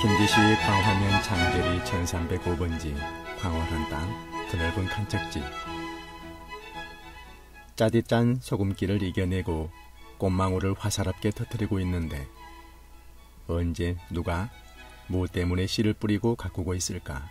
김제시 광화면 장제리 1305번지 광활한 땅 드넓은 간척지. 짜디짠 소금기를 이겨내고 꽃망울을 화사롭게 터뜨리고 있는데 언제 누가 무 때문에 씨를 뿌리고 가꾸고 있을까?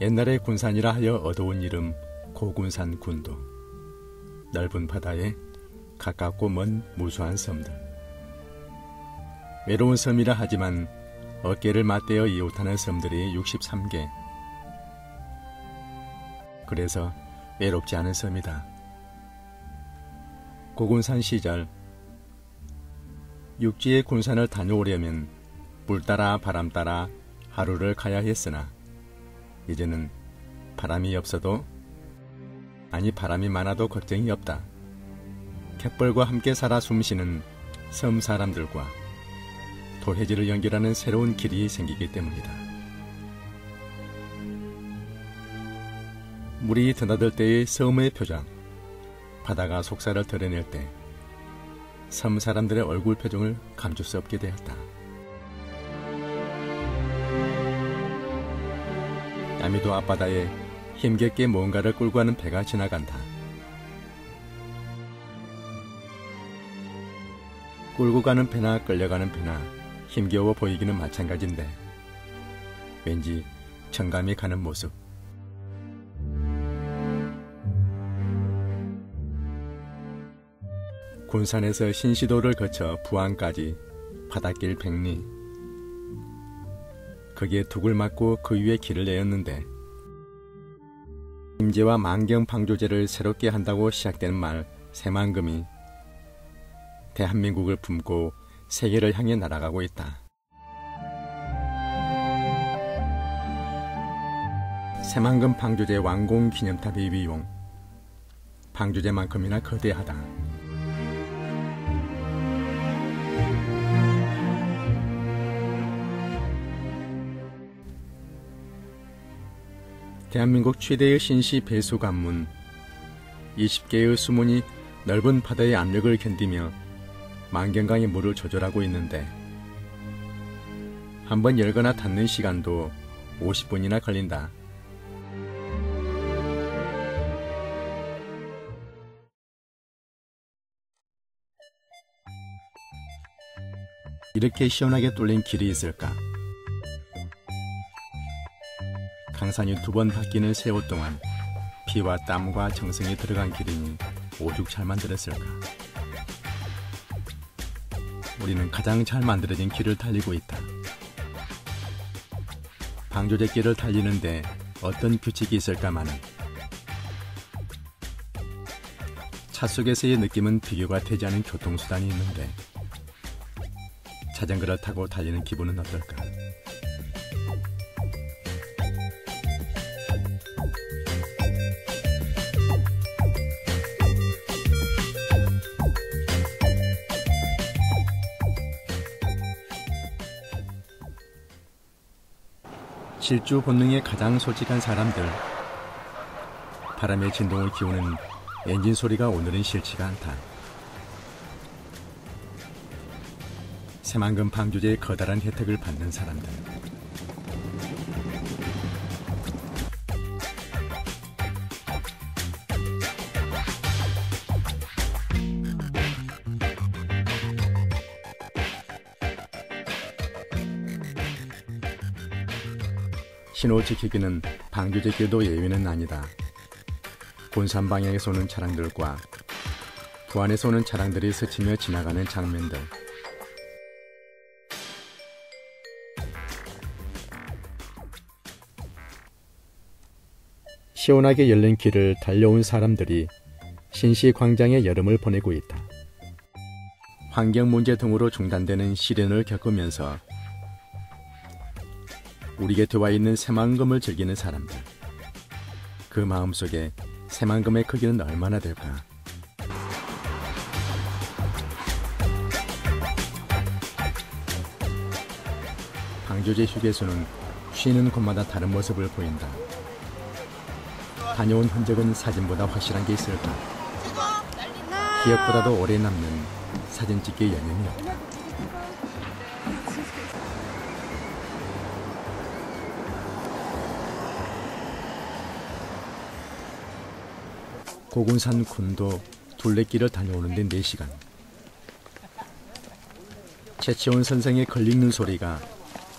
옛날에 군산이라 하여 얻어온 이름 고군산 군도. 넓은 바다에 가깝고 먼 무수한 섬들. 외로운 섬이라 하지만 어깨를 맞대어 이웃하는 섬들이 63개. 그래서 외롭지 않은 섬이다. 고군산 시절 육지의 군산을 다녀오려면 물 따라 바람 따라 하루를 가야 했으나 이제는 바람이 없어도 바람이 많아도 걱정이 없다. 갯벌과 함께 살아 숨쉬는 섬 사람들과 도해지를 연결하는 새로운 길이 생기기 때문이다. 물이 드나들 때의 섬의 표정, 바다가 속살을 드러낼 때 섬 사람들의 얼굴 표정을 감출 수 없게 되었다. 야미도 앞바다에 힘겹게 뭔가를 끌고 가는 배가 지나간다. 끌고 가는 배나 끌려가는 배나 힘겨워 보이기는 마찬가지인데 왠지 정감이 가는 모습. 군산에서 신시도를 거쳐 부안까지 바닷길 100리. 거기에 둑을 맞고 그 위에 길을 내었는데 임제와 만경 방조제를 새롭게 한다고 시작되는 말 새만금이 대한민국을 품고 세계를 향해 날아가고 있다. 새만금 방조제 완공 기념탑의 위용, 방조제만큼이나 거대하다. 대한민국 최대의 신시 배수 관문, 20개의 수문이 넓은 바다의 압력을 견디며 만경강의 물을 조절하고 있는데 한번 열거나 닫는 시간도 50분이나 걸린다. 이렇게 시원하게 뚫린 길이 있을까? 강산이 2번 바뀌는 세월 동안 피와 땀과 정성이 들어간 길이니 오죽 잘 만들었을까. 우리는 가장 잘 만들어진 길을 달리고 있다. 방조제 길을 달리는데 어떤 규칙이 있을까마는 차 속에서의 느낌은 비교가 되지 않은 교통수단이 있는데 자전거를 타고 달리는 기분은 어떨까? 질주 본능에 가장 솔직한 사람들. 바람의 진동을 기우는 엔진 소리가 오늘은 싫지가 않다. 새만금 방조제의 커다란 혜택을 받는 사람들. 신호 지키기는 방조제길도 예외는 아니다. 군산 방향에서 오는 차량들과 부안에서 오는 차량들이 스치며 지나가는 장면들. 시원하게 열린 길을 달려온 사람들이 신시 광장의 여름을 보내고 있다. 환경 문제 등으로 중단되는 시련을 겪으면서 우리 곁에 와 있는 새만금을 즐기는 사람들. 그 마음속에 새만금의 크기는 얼마나 될까? 방조제 휴게소는 쉬는 곳마다 다른 모습을 보인다. 다녀온 흔적은 사진보다 확실한 게 있을까? 기억보다도 오래 남는 사진 찍기의 연연이 없다. 고군산 군도 둘레길을 다녀오는데 4시간. 최치원 선생의 글 읽는 소리가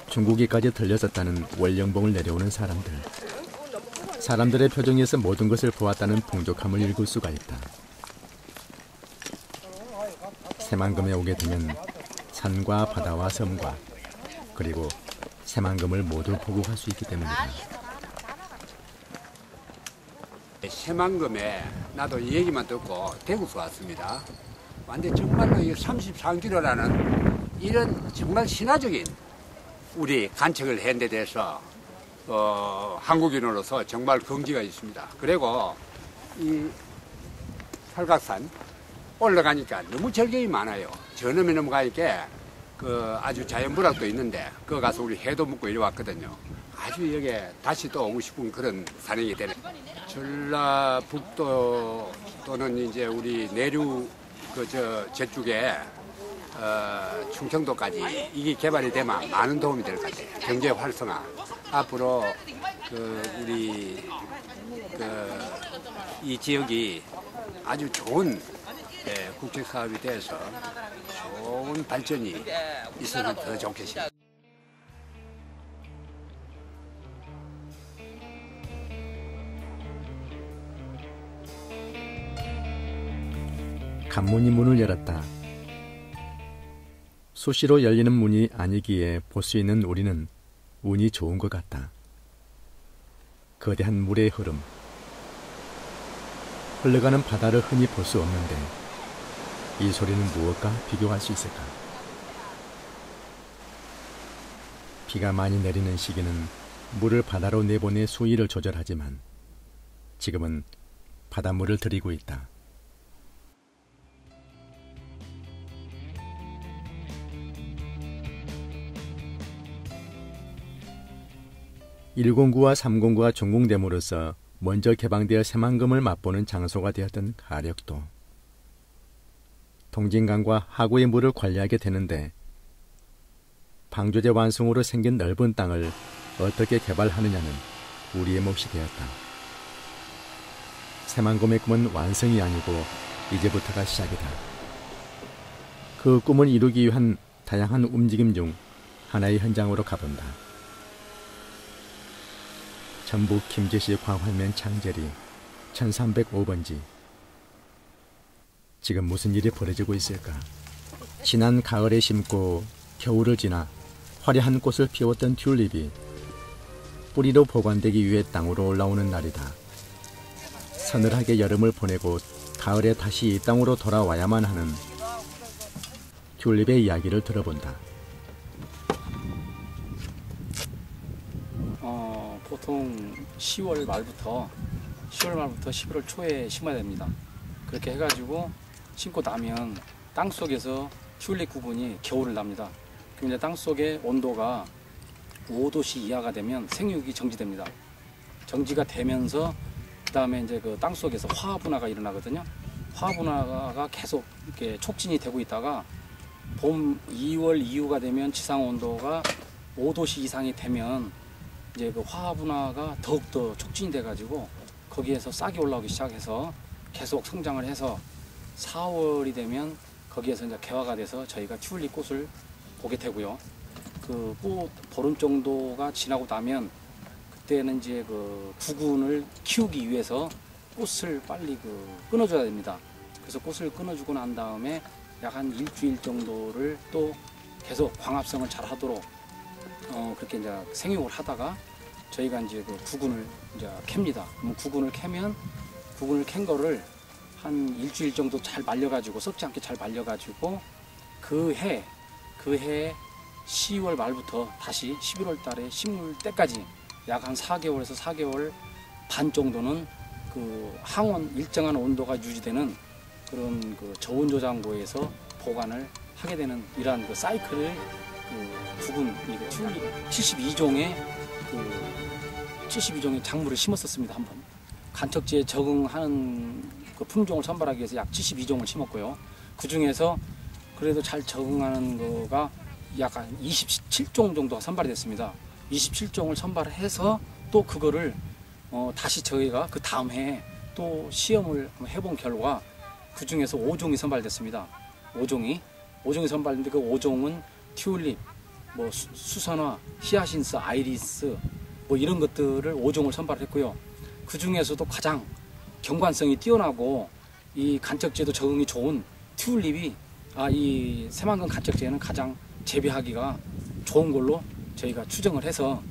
중국에까지 들려졌다는 월령봉을 내려오는 사람들. 사람들의 표정에서 모든 것을 보았다는 풍족함을 읽을 수가 있다. 새만금에 오게 되면 산과 바다와 섬과 그리고 새만금을 모두 보고 갈 수 있기 때문이다. 새만금에 나도 이 얘기만 듣고 대구서 왔습니다. 완전 정말로 이 33km라는 이런 정말 신화적인 우리 관측을 한 데 대해서 한국인으로서 정말 긍지가 있습니다. 그리고 이 설각산 올라가니까 너무 절경이 많아요. 저놈에 넘어가니까 그 아주 자연불락도 있는데 그거 가서 우리 회도 먹고 이리 왔거든요. 아주 여기에 다시 또 오고 싶은 그런 산행이 되네. 전라북도 또는 이제 우리 내륙 저쪽에 충청도까지 이게 개발이 되면 많은 도움이 될 것 같아요. 경제 활성화. 앞으로 우리 이 지역이 아주 좋은 국책 사업이 돼서 좋은 발전이 있으면 더 좋겠습니다. 관문이 문을 열었다. 수시로 열리는 문이 아니기에 볼 수 있는 우리는 운이 좋은 것 같다. 거대한 물의 흐름. 흘러가는 바다를 흔히 볼 수 없는데 이 소리는 무엇과 비교할 수 있을까? 비가 많이 내리는 시기는 물을 바다로 내보내 수위를 조절하지만 지금은 바닷물을 들이고 있다. (109와) (309가) 종공됨으로써 먼저 개방되어 새만금을 맛보는 장소가 되었던 가력도. 동진강과 하구의 물을 관리하게 되는데 방조제 완성으로 생긴 넓은 땅을 어떻게 개발하느냐는 우리의 몫이 되었다. 새만금의 꿈은 완성이 아니고 이제부터가 시작이다. 그 꿈을 이루기 위한 다양한 움직임 중 하나의 현장으로 가본다. 전북 김제시 광활면 창제리 1305번지. 지금 무슨 일이 벌어지고 있을까? 지난 가을에 심고 겨울을 지나 화려한 꽃을 피웠던 튤립이 뿌리로 보관되기 위해 땅으로 올라오는 날이다. 서늘하게 여름을 보내고 가을에 다시 이 땅으로 돌아와야만 하는 튤립의 이야기를 들어본다. 보통 10월 말부터 11월 초에 심어야 됩니다. 그렇게 해가지고 심고 나면 땅 속에서 튤립 구분이 겨울을 납니다. 그럼 이제 땅 속의 온도가 5도씨 이하가 되면 생육이 정지됩니다. 정지가 되면서 그 다음에 이제 그 땅 속에서 화학 분화가 일어나거든요. 화학 분화가 계속 이렇게 촉진이 되고 있다가 봄 2월 이후가 되면 지상 온도가 5도씨 이상이 되면 이제 그 화학 분화가 더욱더 촉진이 돼가지고 거기에서 싹이 올라오기 시작해서 계속 성장을 해서 4월이 되면 거기에서 이제 개화가 돼서 저희가 튤립 꽃을 보게 되고요. 그 꽃 보름 정도가 지나고 나면 그때는 이제 그 구근을 키우기 위해서 꽃을 빨리 끊어줘야 됩니다. 그래서 꽃을 끊어주고 난 다음에 약 한 일주일 정도를 또 계속 광합성을 잘 하도록 그렇게 이제 생육을 하다가 저희가 이제 그 구근을 이제 캡니다. 그럼 구근을 캐면 구근을 캔 거를 한 일주일 정도 잘 말려가지고 썩지 않게 잘 말려가지고 그 해 10월 말부터 다시 11월 달에 심을 때까지 약 한 4개월에서 4개월 반 정도는 그 항온 일정한 온도가 유지되는 그런 그 저온저장고에서 보관을 하게 되는 이러한 그 사이클을 그 구근 이 튤립 72종의 작물을 심었었습니다. 한번 간척지에 적응하는 그 품종을 선발하기 위해서 약 72종을 심었고요. 그 중에서 그래도 잘 적응하는 거가 약 한 27종 정도가 선발이 됐습니다. 27종을 선발해서 또 그거를 다시 저희가 그 다음 해에 또 시험을 해본 결과 그 중에서 5종이 선발됐습니다. 5종이 선발됐는데 그 5종은 튤립, 뭐 수선화, 히아신스, 아이리스 뭐 이런 것들을 5종을 선발했고요. 그 중에서도 가장 경관성이 뛰어나고 이 간척지에도 적응이 좋은 튤립이 이 새만금 간척지에는 가장 재배하기가 좋은 걸로 저희가 추정을 해서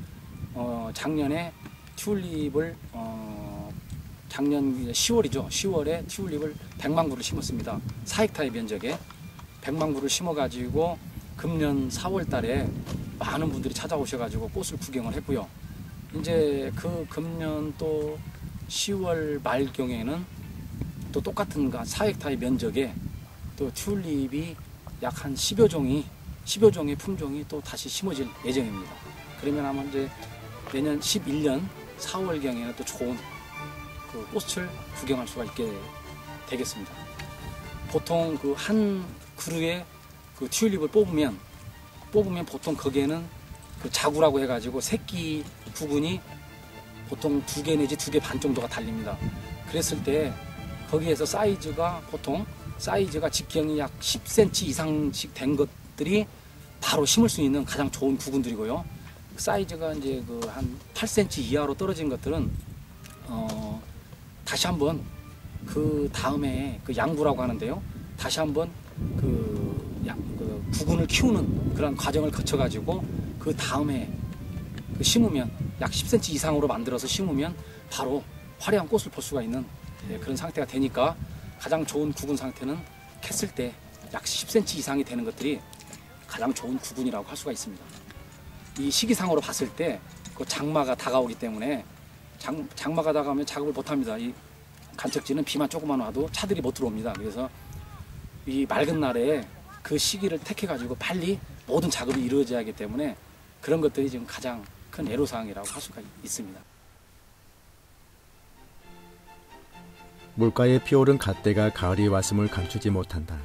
작년에 튤립을 작년 10월이죠. 10월에 튤립을 100만 그루를 심었습니다. 4헥타르 면적에 100만 그루를 심어가지고 금년 4월 달에 많은 분들이 찾아오셔가지고 꽃을 구경을 했고요. 이제 그 금년 또 10월 말경에는 또 똑같은 4헥타르 면적에 또 튤립이 약 한 10여 종의 품종이 또 다시 심어질 예정입니다. 그러면 아마 이제 내년 11년 4월경에는 또 좋은 그 꽃을 구경할 수가 있게 되겠습니다. 보통 그 한 그루에 그 튤립을 뽑으면 보통 거기에는 그 자구라고 해가지고 새끼 구근이 보통 2개 내지 2개 반 정도가 달립니다. 그랬을 때 거기에서 보통 사이즈가 직경이 약 10cm 이상씩 된 것들이 바로 심을 수 있는 가장 좋은 구근들이고요. 사이즈가 이제 그 한 8cm 이하로 떨어진 것들은 다시 한번 그 다음에 그 양구라고 하는데요. 다시 한번 그 구근을 키우는 그런 과정을 거쳐가지고 그 다음에 그 심으면 약 10cm 이상으로 만들어서 심으면 바로 화려한 꽃을 볼 수가 있는 그런 상태가 되니까 가장 좋은 구근 상태는 캤을 때 약 10cm 이상이 되는 것들이 가장 좋은 구근이라고 할 수가 있습니다. 이 시기상으로 봤을 때 그 장마가 다가오기 때문에 장마가 다가오면 작업을 못합니다. 이 간척지는 비만 조금만 와도 차들이 못 들어옵니다. 그래서 이 맑은 날에 그 시기를 택해가지고 빨리 모든 작업이 이루어져야 하기 때문에 그런 것들이 지금 가장 큰 애로사항이라고 할 수가 있습니다. 물가에 피오른 갓대가 가을이 왔음을 감추지 못한다.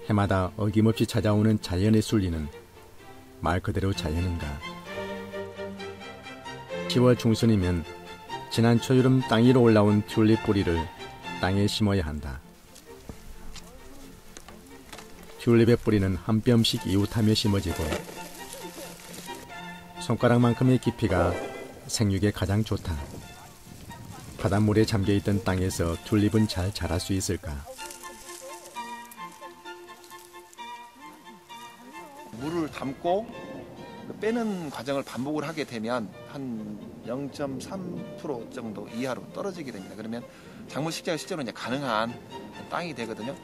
해마다 어김없이 찾아오는 자연의 순리는 말 그대로 자연인가. 10월 중순이면 지난 초여름 땅 위로 올라온 튤립 뿌리를 땅에 심어야 한다. 튤립의 뿌리는 한 뼘씩 이웃하며 심어지고 손가락만큼의 깊이가 생육에 가장 좋다. 바닷물에 잠겨있던 땅에서 튤립은 잘 자랄 수 있을까? 물을 담고 빼는 과정을 반복을 하게 되면 한 0.3% 정도 이하로 떨어지게 됩니다. 그러면 작물 식재가 실제로 이제 가능한 땅이 되거든요.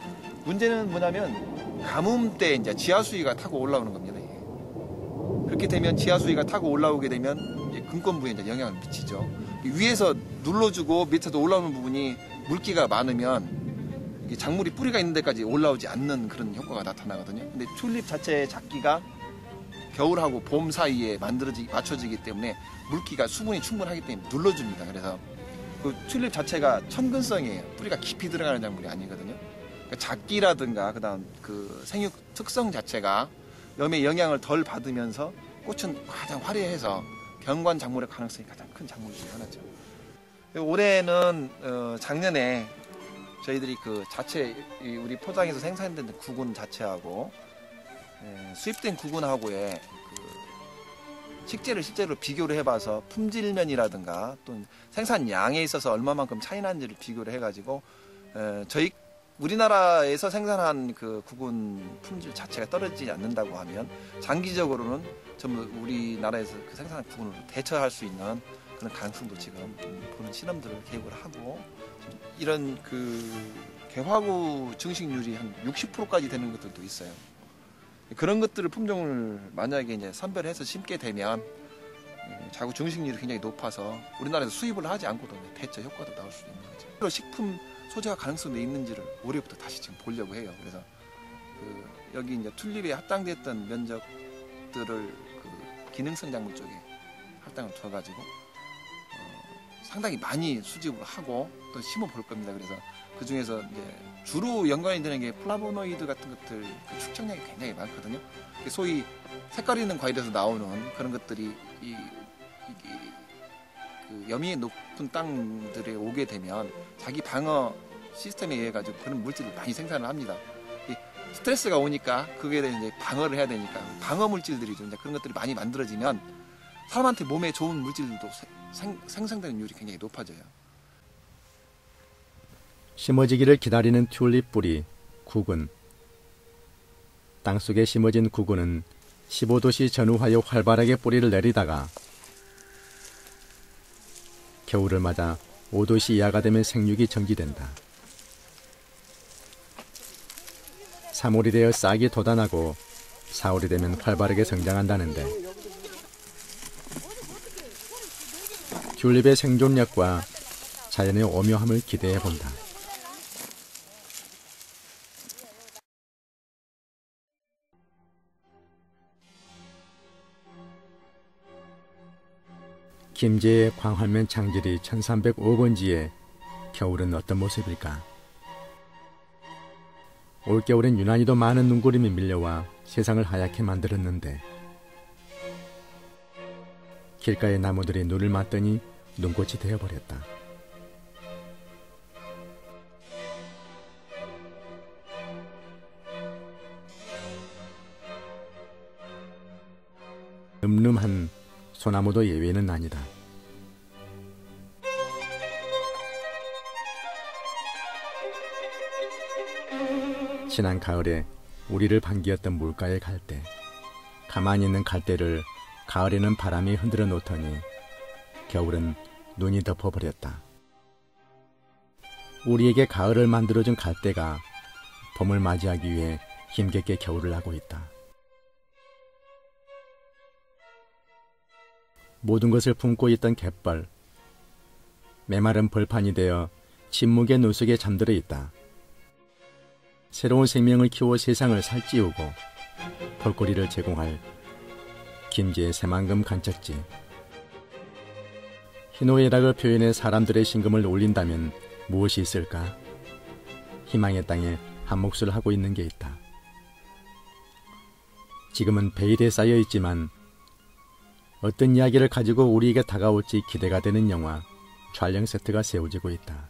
문제는 뭐냐면 가뭄 때 이제 지하 수위가 타고 올라오는 겁니다. 그렇게 되면 지하 수위가 타고 올라오게 되면 이제 근권부에 이제 영향을 미치죠. 위에서 눌러주고 밑에서 올라오는 부분이 물기가 많으면 작물이 뿌리가 있는 데까지 올라오지 않는 그런 효과가 나타나거든요. 근데 튤립 자체의 작기가 겨울하고 봄 사이에 맞춰지기 때문에 물기가 수분이 충분하기 때문에 눌러줍니다. 그래서 그 튤립 자체가 천근성이에요. 뿌리가 깊이 들어가는 작물이 아니거든요. 그러니까 작기라든가 그다음 그 생육 특성 자체가 염의 영향을 덜 받으면서 꽃은 가장 화려해서 경관 작물의 가능성이 가장 큰 작물 중에 하나죠. 올해는 작년에 저희들이 그 자체 우리 포장에서 생산된 구근 자체하고 수입된 구근하고의 그 식재를 실제로 비교를 해봐서 품질면이라든가 또 생산 양에 있어서 얼마만큼 차이 나는지를 비교를 해가지고 저희 우리나라에서 생산한 그 구근 품질 자체가 떨어지지 않는다고 하면 장기적으로는 전부 우리나라에서 그 생산한 구근으로 대처할 수 있는 그런 가능성도 지금 보는 실험들을 계획을 하고 이런 그 개화구 증식률이 한 60%까지 되는 것들도 있어요. 그런 것들을 품종을 만약에 이제 선별해서 심게 되면 자구 증식률이 굉장히 높아서 우리나라에서 수입을 하지 않고도 대처 효과도 나올 수 있는 거죠. 식품 소재가 가능성이 있는지를 올해부터 다시 지금 보려고 해요. 그래서 여기 이제 튤립에 합당됐던 면적들을 기능성 작물 쪽에 할당을 두어가지고 상당히 많이 수집을 하고 또 심어 볼 겁니다. 그래서 그 중에서 이제 주로 연관이 되는 게 플라보노이드 같은 것들 축적량이 굉장히 많거든요. 소위 색깔 있는 과일에서 나오는 그런 것들이 그 염이 높은 땅들에 오게 되면 자기 방어 시스템에 의해 가지고 그런 물질을 많이 생산을 합니다. 스트레스가 오니까 그게 이제 방어를 해야 되니까 방어 물질들이죠. 이제 그런 것들이 많이 만들어지면 사람한테 몸에 좋은 물질들도 생성되는 율이 굉장히 높아져요. 심어지기를 기다리는 튤립 뿌리, 구근. 땅속에 심어진 구근은 15도씨 전후하여 활발하게 뿌리를 내리다가 겨울을 맞아 5도씨 이하가 되면 생육이 정지된다. 3월이 되어 싹이 돋아나고 4월이 되면 활발하게 성장한다는데 튤립의 생존력과 자연의 오묘함을 기대해 본다. 김제의 광활면 창질이 1305번지에 겨울은 어떤 모습일까? 올겨울엔 유난히도 많은 눈구름이 밀려와 세상을 하얗게 만들었는데 길가의 나무들이 눈을 맞더니 눈꽃이 되어버렸다. 늠름한 소나무도 예외는 아니다. 지난 가을에 우리를 반기었던 물가의 갈대, 가만히 있는 갈대를 가을에는 바람이 흔들어 놓더니 겨울은 눈이 덮어버렸다. 우리에게 가을을 만들어준 갈대가 봄을 맞이하기 위해 힘겹게 겨울을 하고 있다. 모든 것을 품고 있던 갯벌, 메마른 벌판이 되어 침묵의 눈 속에 잠들어 있다. 새로운 생명을 키워 세상을 살찌우고 볼거리를 제공할 김제의 새만금 간척지. 희노애락을 표현해 사람들의 심금을 올린다면 무엇이 있을까? 희망의 땅에 한 몫을 하고 있는 게 있다. 지금은 베일에 쌓여 있지만 어떤 이야기를 가지고 우리에게 다가올지 기대가 되는 영화 촬영 세트가 세워지고 있다.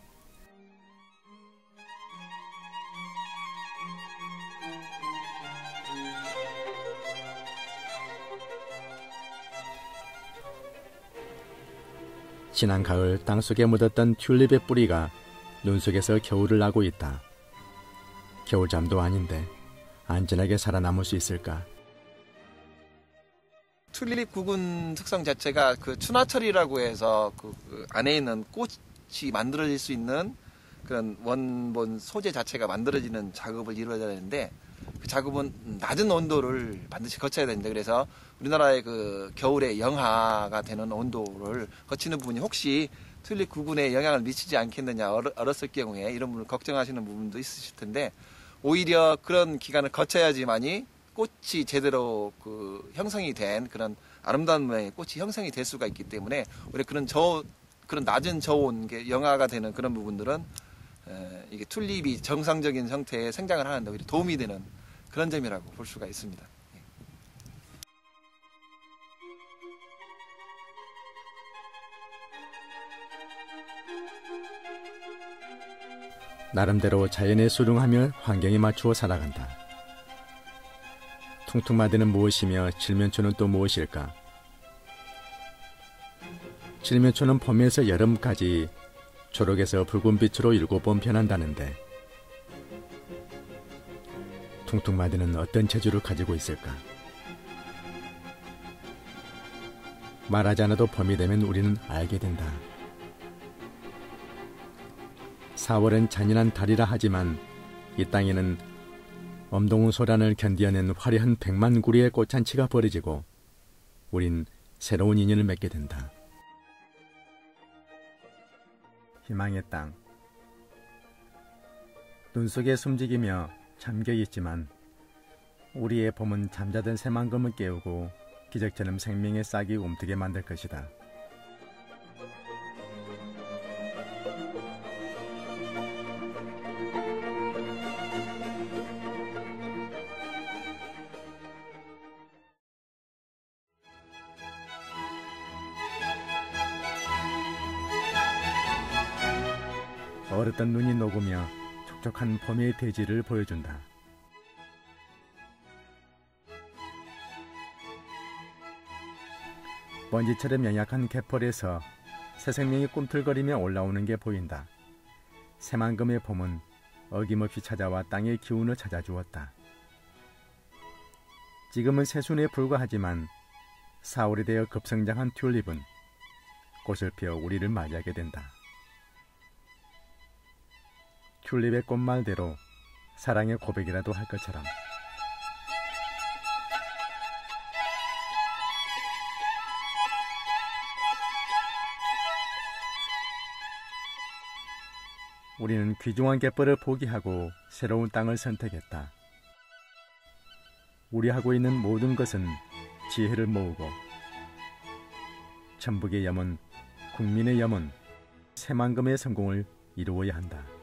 지난 가을 땅속에 묻었던 튤립의 뿌리가 눈 속에서 겨울을 나고 있다. 겨울잠도 아닌데 안전하게 살아남을 수 있을까? 튤립 구근 특성 자체가 그 춘하철이라고 해서 그 안에 있는 꽃이 만들어질 수 있는 그런 원본 소재 자체가 만들어지는 작업을 이루어야 되는데 그 작업은 낮은 온도를 반드시 거쳐야 됩니다. 그래서 우리나라의 그 겨울에 영하가 되는 온도를 거치는 부분이 혹시 튤립 구근에 영향을 미치지 않겠느냐 어렸을 경우에 이런 부분을 걱정하시는 부분도 있으실 텐데 오히려 그런 기간을 거쳐야지만이 꽃이 제대로 그 형성이 된 그런 아름다운 모양의 꽃이 형성이 될 수가 있기 때문에 오히려 그런 낮은 저온 영하가 되는 그런 부분들은 이게 튤립이 정상적인 형태의 생장을 하는데 오히려 도움이 되는 그런 점이라고 볼 수가 있습니다. 나름대로 자연에 수긍하며 환경에 맞추어 살아간다. 퉁퉁마디는 무엇이며 칠면초는 또 무엇일까? 칠면초는 봄에서 여름까지 초록에서 붉은빛으로 7번 변한다는데 퉁퉁마디는 어떤 재주를 가지고 있을까? 말하지 않아도 봄이 되면 우리는 알게 된다. 4월은 잔인한 달이라 하지만 이 땅에는 엄동우 소란을 견디어낸 화려한 100만 구리의 꽃잔치가 벌어지고 우린 새로운 인연을 맺게 된다. 희망의 땅. 눈 속에 숨지기며 잠겨있지만 우리의 봄은 잠자던 새만금을 깨우고 기적처럼 생명의 싹이 움트게 만들 것이다. 얼었던 눈이 녹으며 촉촉한 봄의 대지를 보여준다. 먼지처럼 연약한 갯벌에서 새 생명이 꿈틀거리며 올라오는 게 보인다. 새만금의 봄은 어김없이 찾아와 땅의 기운을 찾아주었다. 지금은 새순에 불과하지만 4월이 되어 급성장한 튤립은 꽃을 피워 우리를 맞이하게 된다. 튤립의 꽃말대로 사랑의 고백이라도 할 것처럼. 우리는 귀중한 갯벌을 포기하고 새로운 땅을 선택했다. 우리 하고 있는 모든 것은 지혜를 모으고 천북의 염원, 국민의 염원, 새만금의 성공을 이루어야 한다.